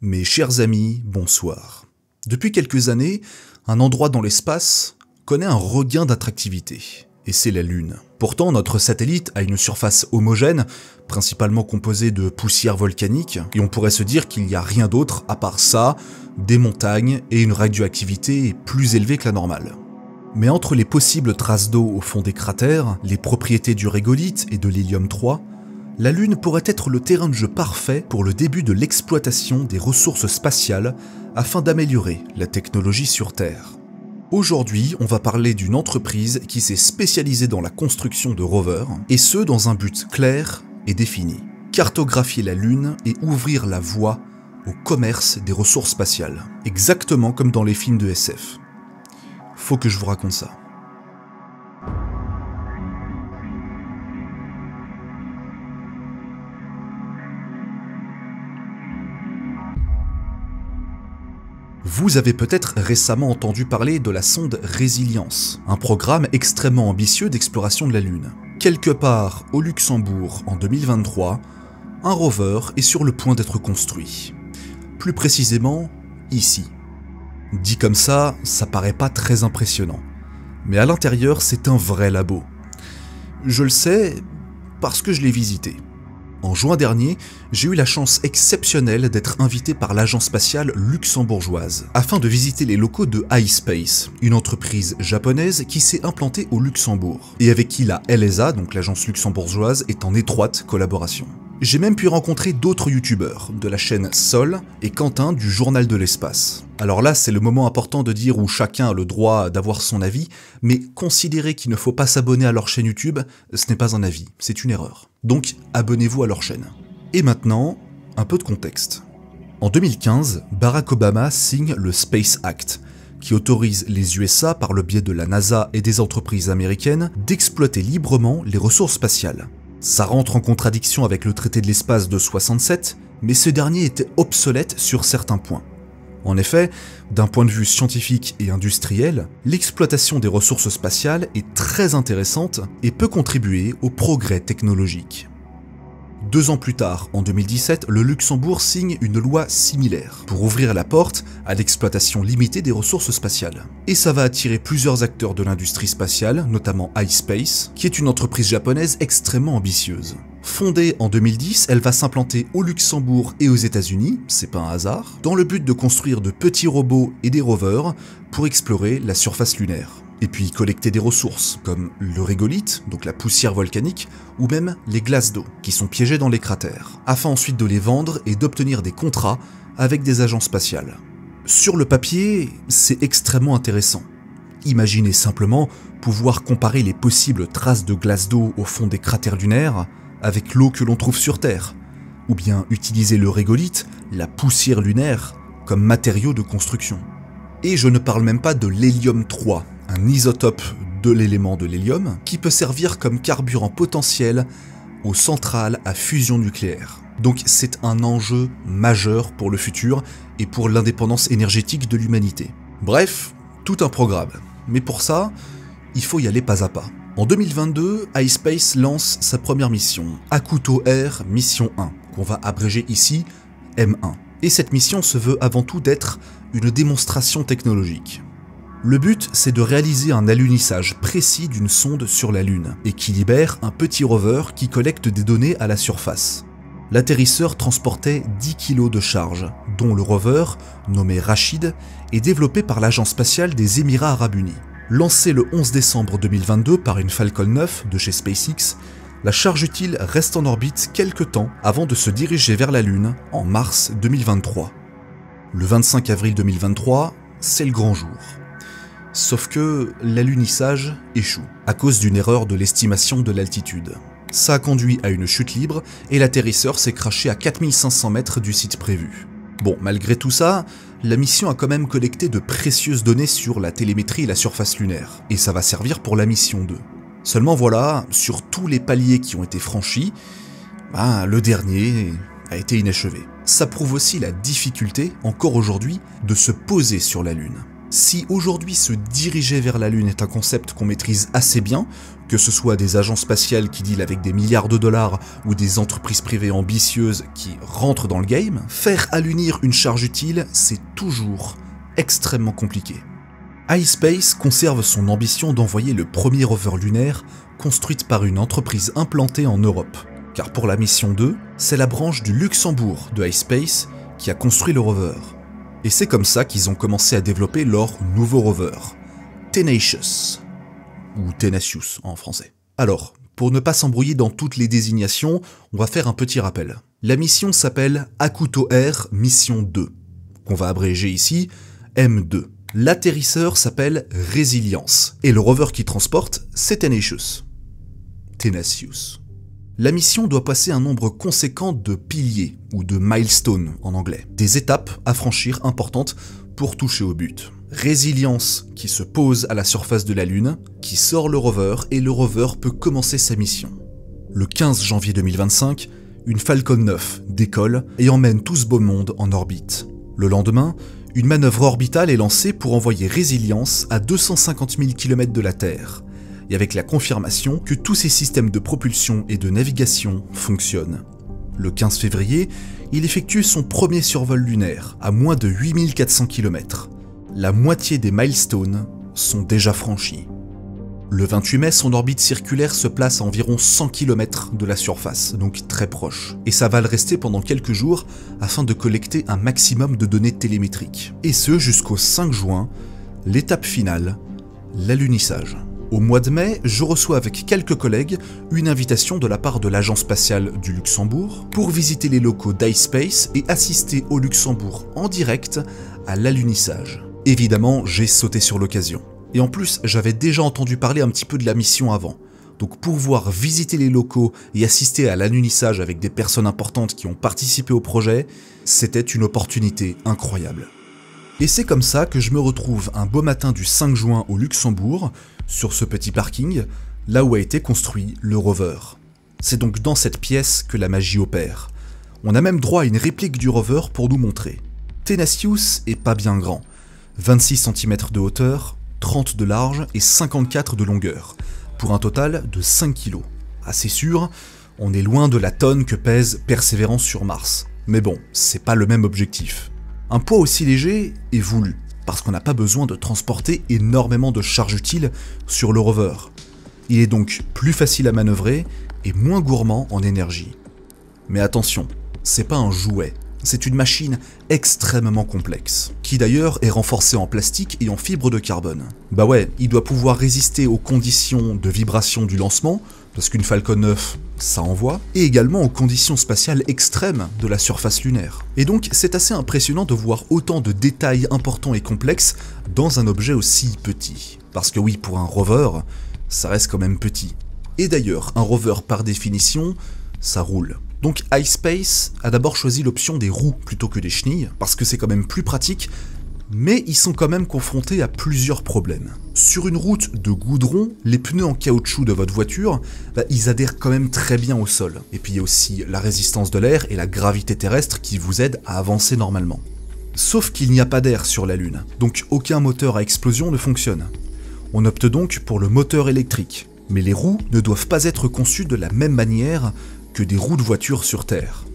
Mes chers amis, bonsoir. Depuis quelques années, un endroit dans l'espace connaît un regain d'attractivité, et c'est la Lune. Pourtant, notre satellite a une surface homogène, principalement composée de poussière volcanique, et on pourrait se dire qu'il n'y a rien d'autre à part ça, des montagnes et une radioactivité plus élevée que la normale. Mais entre les possibles traces d'eau au fond des cratères, les propriétés du régolithe et de l'hélium-3, la Lune pourrait être le terrain de jeu parfait pour le début de l'exploitation des ressources spatiales afin d'améliorer la technologie sur Terre. Aujourd'hui, on va parler d'une entreprise qui s'est spécialisée dans la construction de rovers, et ce dans un but clair et défini. Cartographier la Lune et ouvrir la voie au commerce des ressources spatiales. Exactement comme dans les films de SF. Faut que je vous raconte ça. Vous avez peut-être récemment entendu parler de la sonde Résilience, un programme extrêmement ambitieux d'exploration de la Lune. Quelque part au Luxembourg en 2023, un rover est sur le point d'être construit. Plus précisément, ici. Dit comme ça paraît pas très impressionnant. Mais à l'intérieur, c'est un vrai labo. Je le sais parce que je l'ai visité. En juin dernier, j'ai eu la chance exceptionnelle d'être invité par l'agence spatiale luxembourgeoise afin de visiter les locaux de iSpace, une entreprise japonaise qui s'est implantée au Luxembourg et avec qui la LSA, donc l'agence luxembourgeoise, est en étroite collaboration. J'ai même pu rencontrer d'autres youtubeurs de la chaîne Sol et Quentin du Journal de l'Espace. Alors là, c'est le moment important de dire où chacun a le droit d'avoir son avis, mais considérer qu'il ne faut pas s'abonner à leur chaîne YouTube, ce n'est pas un avis, c'est une erreur. Donc abonnez-vous à leur chaîne. Et maintenant, un peu de contexte. En 2015, Barack Obama signe le Space Act, qui autorise les USA, par le biais de la NASA et des entreprises américaines, d'exploiter librement les ressources spatiales. Ça rentre en contradiction avec le traité de l'espace de 67, mais ce dernier était obsolète sur certains points. En effet, d'un point de vue scientifique et industriel, l'exploitation des ressources spatiales est très intéressante et peut contribuer au progrès technologique. 2 ans plus tard, en 2017, le Luxembourg signe une loi similaire pour ouvrir la porte à l'exploitation limitée des ressources spatiales. Et ça va attirer plusieurs acteurs de l'industrie spatiale, notamment iSpace, qui est une entreprise japonaise extrêmement ambitieuse. Fondée en 2010, elle va s'implanter au Luxembourg et aux États-Unis, c'est pas un hasard, dans le but de construire de petits robots et des rovers pour explorer la surface lunaire. Et puis collecter des ressources, comme le régolithe, donc la poussière volcanique, ou même les glaces d'eau, qui sont piégées dans les cratères, afin ensuite de les vendre et d'obtenir des contrats avec des agences spatiales. Sur le papier, c'est extrêmement intéressant. Imaginez simplement pouvoir comparer les possibles traces de glace d'eau au fond des cratères lunaires avec l'eau que l'on trouve sur Terre, ou bien utiliser le régolithe, la poussière lunaire, comme matériau de construction. Et je ne parle même pas de l'hélium-3, un isotope de l'élément de l'hélium, qui peut servir comme carburant potentiel aux centrales à fusion nucléaire. Donc c'est un enjeu majeur pour le futur et pour l'indépendance énergétique de l'humanité. Bref, tout un programme. Mais pour ça, il faut y aller pas à pas. En 2022, iSpace lance sa première mission, Hakuto Air Mission 1, qu'on va abréger ici M1. Et cette mission se veut avant tout d'être une démonstration technologique. Le but, c'est de réaliser un alunissage précis d'une sonde sur la Lune, et qui libère un petit rover qui collecte des données à la surface. L'atterrisseur transportait 10 kg de charge, dont le rover, nommé Rachid, est développé par l'agence spatiale des Émirats Arabes Unis. Lancé le 11 décembre 2022 par une Falcon 9 de chez SpaceX, la charge utile reste en orbite quelques temps avant de se diriger vers la Lune en mars 2023. Le 25 avril 2023, c'est le grand jour. Sauf que l'alunissage échoue, à cause d'une erreur de l'estimation de l'altitude. Ça a conduit à une chute libre et l'atterrisseur s'est crashé à 4500 mètres du site prévu. Bon, malgré tout ça, la mission a quand même collecté de précieuses données sur la télémétrie et la surface lunaire, et ça va servir pour la mission 2. Seulement voilà, sur tous les paliers qui ont été franchis, le dernier a été inachevé. Ça prouve aussi la difficulté, encore aujourd'hui, de se poser sur la Lune. Si aujourd'hui se diriger vers la Lune est un concept qu'on maîtrise assez bien, que ce soit des agences spatiales qui dealent avec des milliards de dollars ou des entreprises privées ambitieuses qui rentrent dans le game, faire allunir une charge utile, c'est toujours extrêmement compliqué. iSpace conserve son ambition d'envoyer le premier rover lunaire construite par une entreprise implantée en Europe, car pour la mission 2, c'est la branche du Luxembourg de iSpace qui a construit le rover. Et c'est comme ça qu'ils ont commencé à développer leur nouveau rover, Tenacious, ou Tenacious en français. Alors, pour ne pas s'embrouiller dans toutes les désignations, on va faire un petit rappel. La mission s'appelle Akuto Air Mission 2, qu'on va abréger ici M2. L'atterrisseur s'appelle Resilience, et le rover qui transporte, c'est Tenacious. La mission doit passer un nombre conséquent de piliers, ou de milestones en anglais, des étapes à franchir importantes pour toucher au but. Résilience qui se pose à la surface de la Lune, qui sort le rover et le rover peut commencer sa mission. Le 15 janvier 2025, une Falcon 9 décolle et emmène tout ce beau monde en orbite. Le lendemain, une manœuvre orbitale est lancée pour envoyer Résilience à 250 000 km de la Terre, et avec la confirmation que tous ces systèmes de propulsion et de navigation fonctionnent. Le 15 février, il effectue son premier survol lunaire, à moins de 8400 km. La moitié des milestones sont déjà franchis. Le 28 mai, son orbite circulaire se place à environ 100 km de la surface, donc très proche. Et ça va le rester pendant quelques jours afin de collecter un maximum de données télémétriques. Et ce jusqu'au 5 juin, l'étape finale, l'alunissage. Au mois de mai, je reçois avec quelques collègues une invitation de la part de l'agence spatiale du Luxembourg pour visiter les locaux d'iSpace et assister au Luxembourg en direct à l'alunissage. Évidemment, j'ai sauté sur l'occasion. Et en plus, j'avais déjà entendu parler un petit peu de la mission avant. Donc pouvoir visiter les locaux et assister à l'alunissage avec des personnes importantes qui ont participé au projet, c'était une opportunité incroyable. Et c'est comme ça que je me retrouve un beau matin du 5 juin au Luxembourg, sur ce petit parking, là où a été construit le rover. C'est donc dans cette pièce que la magie opère. On a même droit à une réplique du rover pour nous montrer. Tenacious est pas bien grand, 26 cm de hauteur, 30 de large et 54 de longueur, pour un total de 5 kg. Assez sûr, on est loin de la tonne que pèse Persévérance sur Mars. Mais bon, c'est pas le même objectif. Un poids aussi léger est voulu, parce qu'on n'a pas besoin de transporter énormément de charge utile sur le rover. Il est donc plus facile à manœuvrer et moins gourmand en énergie. Mais attention, c'est pas un jouet, c'est une machine extrêmement complexe, qui d'ailleurs est renforcée en plastique et en fibre de carbone. Bah ouais, il doit pouvoir résister aux conditions de vibration du lancement, parce qu'une Falcon 9, ça envoie, et également aux conditions spatiales extrêmes de la surface lunaire. Et donc c'est assez impressionnant de voir autant de détails importants et complexes dans un objet aussi petit. Parce que oui, pour un rover, ça reste quand même petit. Et d'ailleurs, un rover par définition, ça roule. Donc iSpace a d'abord choisi l'option des roues plutôt que des chenilles, parce que c'est quand même plus pratique, mais ils sont quand même confrontés à plusieurs problèmes. Sur une route de goudron, les pneus en caoutchouc de votre voiture, ils adhèrent quand même très bien au sol. Et puis il y a aussi la résistance de l'air et la gravité terrestre qui vous aident à avancer normalement. Sauf qu'il n'y a pas d'air sur la Lune, donc aucun moteur à explosion ne fonctionne. On opte donc pour le moteur électrique, mais les roues ne doivent pas être conçues de la même manière que des roues de voiture sur Terre.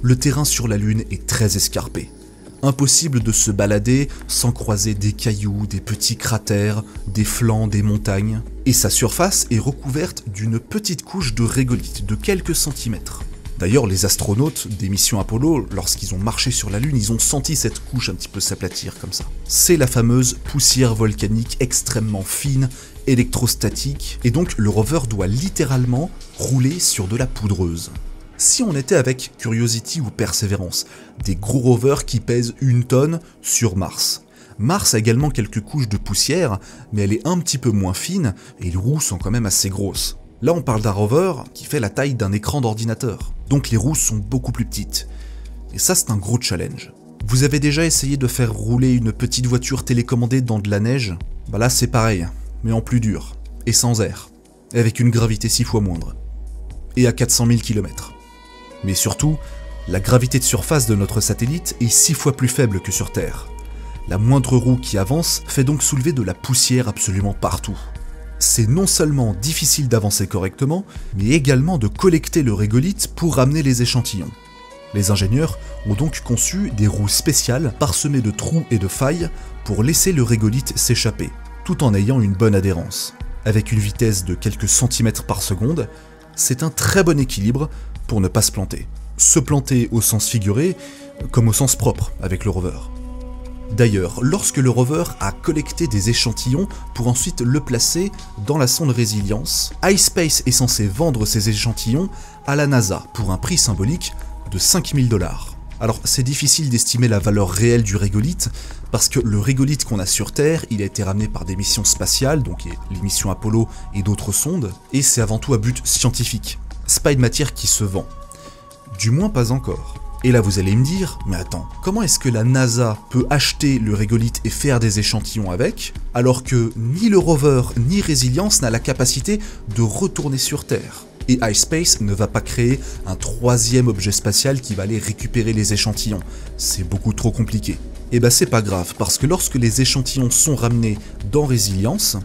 Le terrain sur la Lune est très escarpé. Impossible de se balader sans croiser des cailloux, des petits cratères, des flancs, des montagnes. Et sa surface est recouverte d'une petite couche de régolithes de quelques centimètres. D'ailleurs, les astronautes des missions Apollo, lorsqu'ils ont marché sur la Lune, ils ont senti cette couche un petit peu s'aplatir comme ça. C'est la fameuse poussière volcanique extrêmement fine, électrostatique, et donc le rover doit littéralement rouler sur de la poudreuse. Si on était avec Curiosity ou Perseverance, des gros rovers qui pèsent 1 tonne sur Mars. Mars a également quelques couches de poussière, mais elle est un petit peu moins fine et les roues sont quand même assez grosses. Là on parle d'un rover qui fait la taille d'un écran d'ordinateur, donc les roues sont beaucoup plus petites. Et ça c'est un gros challenge. Vous avez déjà essayé de faire rouler une petite voiture télécommandée dans de la neige? Bah là c'est pareil, mais en plus dur, et sans air, avec une gravité 6 fois moindre, et à 400 000 km. Mais surtout, la gravité de surface de notre satellite est 6 fois plus faible que sur Terre. La moindre roue qui avance fait donc soulever de la poussière absolument partout. C'est non seulement difficile d'avancer correctement, mais également de collecter le régolithe pour ramener les échantillons. Les ingénieurs ont donc conçu des roues spéciales parsemées de trous et de failles pour laisser le régolithe s'échapper, tout en ayant une bonne adhérence. Avec une vitesse de quelques centimètres par seconde, c'est un très bon équilibre pour ne pas se planter. Se planter au sens figuré, comme au sens propre avec le rover. D'ailleurs, lorsque le rover a collecté des échantillons pour ensuite le placer dans la sonde Résilience, iSpace est censé vendre ces échantillons à la NASA pour un prix symbolique de 5000 $. Alors c'est difficile d'estimer la valeur réelle du régolithe, parce que le régolithe qu'on a sur Terre, il a été ramené par des missions spatiales, donc les missions Apollo et d'autres sondes, et c'est avant tout à but scientifique. C'est pas une matière qui se vend. Du moins pas encore. Et là vous allez me dire, mais attends, comment est-ce que la NASA peut acheter le régolithe et faire des échantillons avec, alors que ni le rover ni Résilience n'a la capacité de retourner sur Terre? Et iSpace ne va pas créer un troisième objet spatial qui va aller récupérer les échantillons. C'est beaucoup trop compliqué. Et bah c'est pas grave, parce que lorsque les échantillons sont ramenés dans Résilience,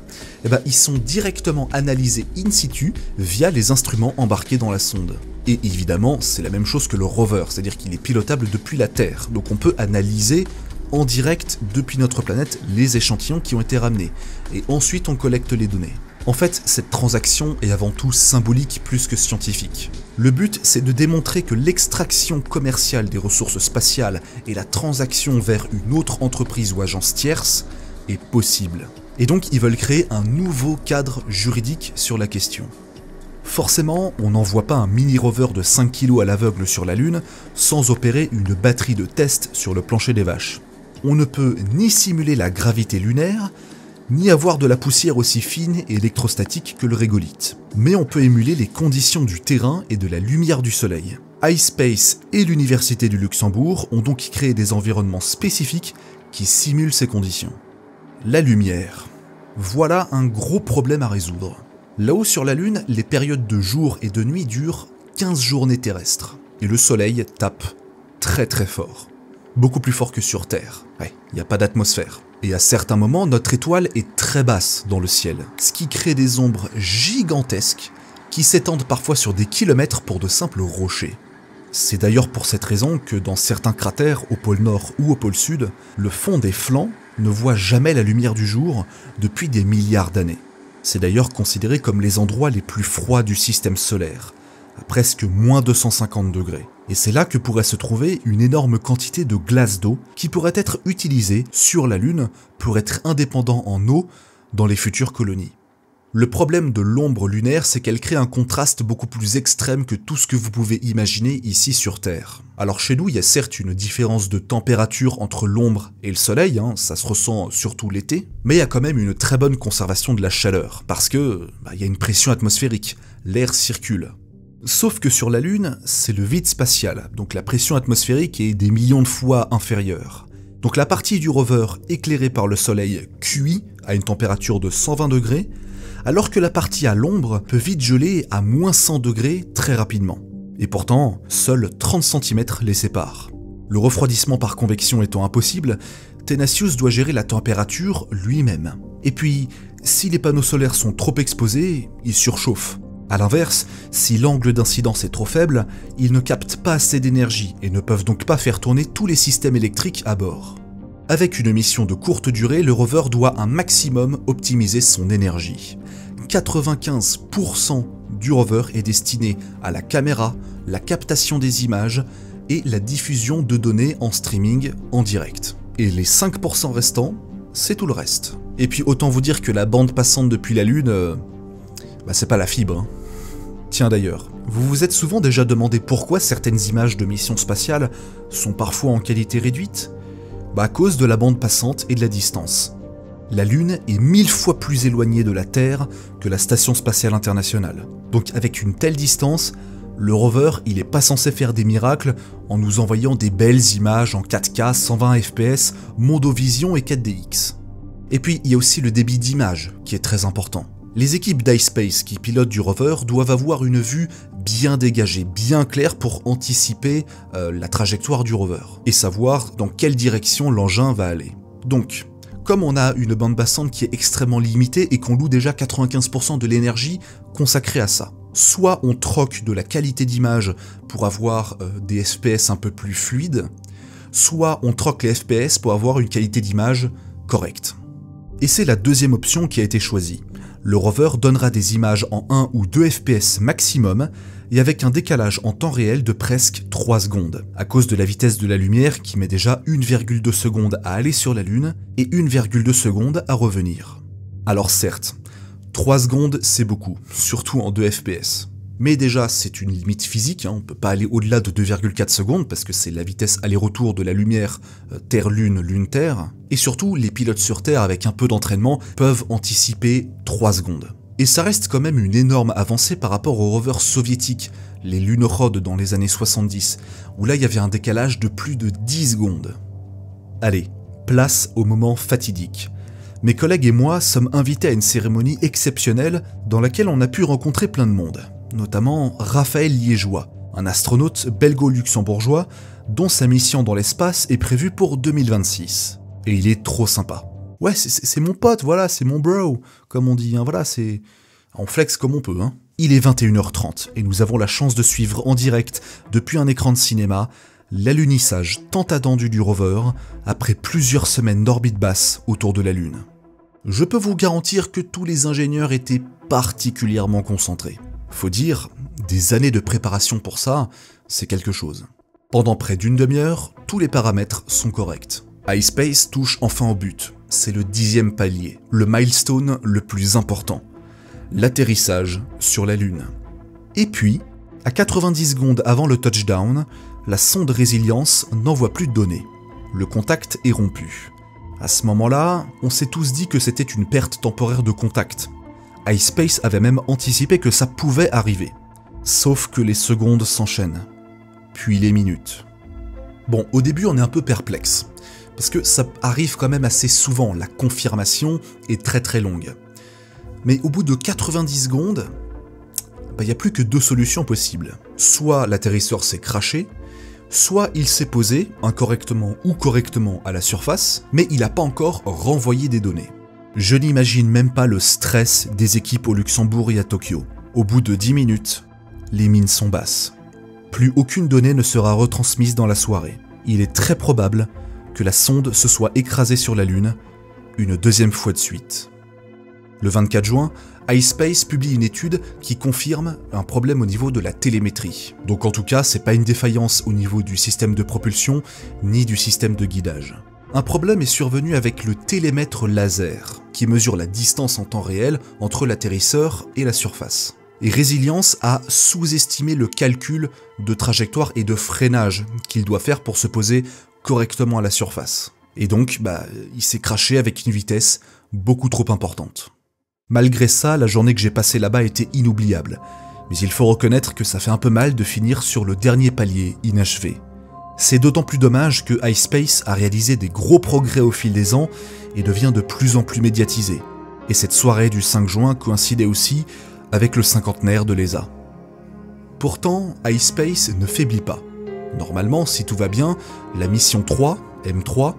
ils sont directement analysés in situ via les instruments embarqués dans la sonde. Et évidemment, c'est la même chose que le rover, c'est-à-dire qu'il est pilotable depuis la Terre, donc on peut analyser en direct depuis notre planète les échantillons qui ont été ramenés, et ensuite on collecte les données. En fait, cette transaction est avant tout symbolique plus que scientifique. Le but, c'est de démontrer que l'extraction commerciale des ressources spatiales et la transaction vers une autre entreprise ou agence tierce est possible. Et donc, ils veulent créer un nouveau cadre juridique sur la question. Forcément, on n'envoie pas un mini-rover de 5 kg à l'aveugle sur la Lune sans opérer une batterie de tests sur le plancher des vaches. On ne peut ni simuler la gravité lunaire, ni avoir de la poussière aussi fine et électrostatique que le régolithe. Mais on peut émuler les conditions du terrain et de la lumière du soleil. iSpace et l'Université du Luxembourg ont donc créé des environnements spécifiques qui simulent ces conditions. La lumière. Voilà un gros problème à résoudre. Là-haut sur la Lune, les périodes de jour et de nuit durent 15 journées terrestres. Et le soleil tape très très fort. Beaucoup plus fort que sur Terre. Ouais, il n'y a pas d'atmosphère. Et à certains moments, notre étoile est très basse dans le ciel, ce qui crée des ombres gigantesques qui s'étendent parfois sur des kilomètres pour de simples rochers. C'est d'ailleurs pour cette raison que dans certains cratères au pôle Nord ou au pôle Sud, le fond des flancs ne voit jamais la lumière du jour depuis des milliards d'années. C'est d'ailleurs considéré comme les endroits les plus froids du système solaire, à presque moins 250 degrés. Et c'est là que pourrait se trouver une énorme quantité de glace d'eau qui pourrait être utilisée sur la Lune pour être indépendant en eau dans les futures colonies. Le problème de l'ombre lunaire, c'est qu'elle crée un contraste beaucoup plus extrême que tout ce que vous pouvez imaginer ici sur Terre. Alors chez nous, il y a certes une différence de température entre l'ombre et le soleil, ça se ressent surtout l'été, mais il y a quand même une très bonne conservation de la chaleur, parce que il y a une pression atmosphérique, l'air circule. Sauf que sur la Lune, c'est le vide spatial, donc la pression atmosphérique est des millions de fois inférieure. Donc la partie du rover éclairée par le soleil cuit à une température de 120 degrés, alors que la partie à l'ombre peut vite geler à moins 100 degrés très rapidement. Et pourtant, seuls 30 cm les séparent. Le refroidissement par convection étant impossible, Tenacious doit gérer la température lui-même. Et puis, si les panneaux solaires sont trop exposés, ils surchauffent. A l'inverse, si l'angle d'incidence est trop faible, ils ne captent pas assez d'énergie et ne peuvent donc pas faire tourner tous les systèmes électriques à bord. Avec une mission de courte durée, le rover doit un maximum optimiser son énergie. 95% du rover est destiné à la caméra, la captation des images et la diffusion de données en streaming en direct. Et les 5% restants, c'est tout le reste. Et puis autant vous dire que la bande passante depuis la Lune, c'est pas la fibre. Tiens d'ailleurs, vous vous êtes souvent déjà demandé pourquoi certaines images de missions spatiales sont parfois en qualité réduite ? À cause de la bande passante et de la distance. La Lune est 1000 fois plus éloignée de la Terre que la Station Spatiale Internationale. Donc avec une telle distance, le rover il est pas censé faire des miracles en nous envoyant des belles images en 4K, 120 fps, Mondovision et 4DX. Et puis il y a aussi le débit d'image qui est très important. Les équipes d'iSpace qui pilotent du rover doivent avoir une vue bien dégagée, bien claire pour anticiper la trajectoire du rover et savoir dans quelle direction l'engin va aller. Donc, comme on a une bande passante qui est extrêmement limitée et qu'on loue déjà 95% de l'énergie consacrée à ça, soit on troque de la qualité d'image pour avoir des FPS un peu plus fluides, soit on troque les FPS pour avoir une qualité d'image correcte. Et c'est la deuxième option qui a été choisie. Le rover donnera des images en 1 ou 2 FPS maximum et avec un décalage en temps réel de presque 3 secondes, à cause de la vitesse de la lumière qui met déjà 1,2 secondes à aller sur la Lune et 1,2 secondes à revenir. Alors certes, 3 secondes c'est beaucoup, surtout en 2 FPS. Mais déjà c'est une limite physique, on ne peut pas aller au-delà de 2,4 secondes parce que c'est la vitesse aller-retour de la lumière Terre-Lune, Lune-Terre. Et surtout, les pilotes sur Terre avec un peu d'entraînement peuvent anticiper 3 secondes. Et ça reste quand même une énorme avancée par rapport aux rovers soviétiques, les Lunorod dans les années 70, où là il y avait un décalage de plus de 10 secondes. Allez, place au moment fatidique. Mes collègues et moi sommes invités à une cérémonie exceptionnelle dans laquelle on a pu rencontrer plein de monde, notamment Raphaël Liégeois, un astronaute belgo-luxembourgeois dont sa mission dans l'espace est prévue pour 2026. Et il est trop sympa. Ouais, c'est mon pote, voilà, c'est mon bro, comme on dit, voilà, c'est... On flex comme on peut, Il est 21h30, et nous avons la chance de suivre en direct, depuis un écran de cinéma, l'alunissage tant attendu du rover, après plusieurs semaines d'orbite basse autour de la Lune. Je peux vous garantir que tous les ingénieurs étaient particulièrement concentrés. Faut dire, des années de préparation pour ça, c'est quelque chose. Pendant près d'une demi-heure, tous les paramètres sont corrects. iSpace touche enfin au but, c'est le 10e palier, le milestone le plus important, l'atterrissage sur la Lune. Et puis, à 90 secondes avant le touchdown, la sonde Résilience n'envoie plus de données. Le contact est rompu. À ce moment-là, on s'est tous dit que c'était une perte temporaire de contact. iSpace avait même anticipé que ça pouvait arriver. Sauf que les secondes s'enchaînent, puis les minutes. Bon, au début on est un peu perplexe. Parce que ça arrive quand même assez souvent, la confirmation est très longue. Mais au bout de 90 secondes, il n'y a plus que 2 solutions possibles. Soit l'atterrisseur s'est crashé, soit il s'est posé, incorrectement ou correctement à la surface, mais il n'a pas encore renvoyé des données. Je n'imagine même pas le stress des équipes au Luxembourg et à Tokyo. Au bout de 10 minutes, les mines sont basses. Plus aucune donnée ne sera retransmise dans la soirée. Il est très probable que la sonde se soit écrasée sur la Lune une deuxième fois de suite. Le 24 juin, iSpace publie une étude qui confirme un problème au niveau de la télémétrie. Donc en tout cas, c'est pas une défaillance au niveau du système de propulsion ni du système de guidage. Un problème est survenu avec le télémètre laser, qui mesure la distance en temps réel entre l'atterrisseur et la surface. Et Résilience a sous-estimé le calcul de trajectoire et de freinage qu'il doit faire pour se poser correctement à la surface. Et donc, il s'est crashé avec une vitesse beaucoup trop importante. Malgré ça, la journée que j'ai passée là-bas était inoubliable, mais il faut reconnaître que ça fait un peu mal de finir sur le dernier palier inachevé. C'est d'autant plus dommage que iSpace a réalisé des gros progrès au fil des ans et devient de plus en plus médiatisé. Et cette soirée du 5 juin coïncidait aussi avec le cinquantenaire de l'ESA. Pourtant, iSpace ne faiblit pas. Normalement, si tout va bien, la mission 3, M3,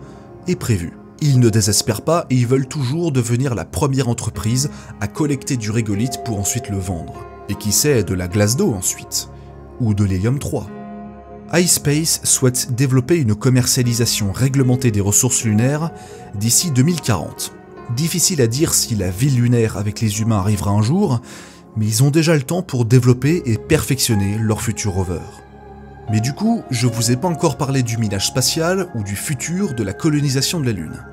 est prévue. Ils ne désespèrent pas et ils veulent toujours devenir la première entreprise à collecter du régolithe pour ensuite le vendre. Et qui sait, de la glace d'eau ensuite. Ou de l'hélium 3. iSpace souhaite développer une commercialisation réglementée des ressources lunaires d'ici 2040. Difficile à dire si la vie lunaire avec les humains arrivera un jour, mais ils ont déjà le temps pour développer et perfectionner leur futur rover. Mais du coup, je vous ai pas encore parlé du minage spatial ou du futur de la colonisation de la Lune.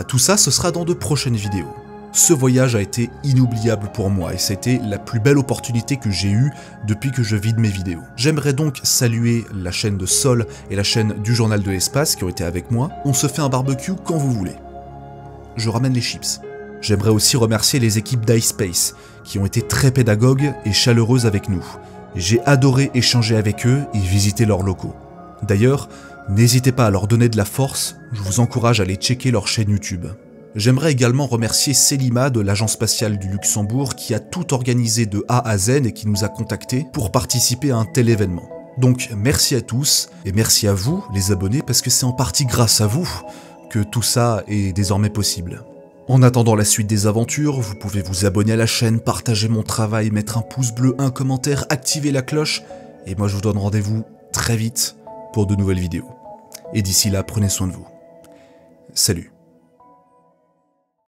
Tout ça, ce sera dans de prochaines vidéos. Ce voyage a été inoubliable pour moi et ça a été la plus belle opportunité que j'ai eue depuis que je vide mes vidéos. J'aimerais donc saluer la chaîne de Sol et la chaîne du Journal de l'Espace qui ont été avec moi. On se fait un barbecue quand vous voulez. Je ramène les chips. J'aimerais aussi remercier les équipes d'iSpace qui ont été très pédagogues et chaleureuses avec nous. J'ai adoré échanger avec eux et visiter leurs locaux. D'ailleurs, n'hésitez pas à leur donner de la force, je vous encourage à aller checker leur chaîne YouTube. J'aimerais également remercier Selima de l'Agence spatiale du Luxembourg qui a tout organisé de A à Z et qui nous a contactés pour participer à un tel événement. Donc merci à tous et merci à vous les abonnés parce que c'est en partie grâce à vous que tout ça est désormais possible. En attendant la suite des aventures, vous pouvez vous abonner à la chaîne, partager mon travail, mettre un pouce bleu, un commentaire, activer la cloche, et moi je vous donne rendez-vous très vite pour de nouvelles vidéos. Et d'ici là, prenez soin de vous. Salut.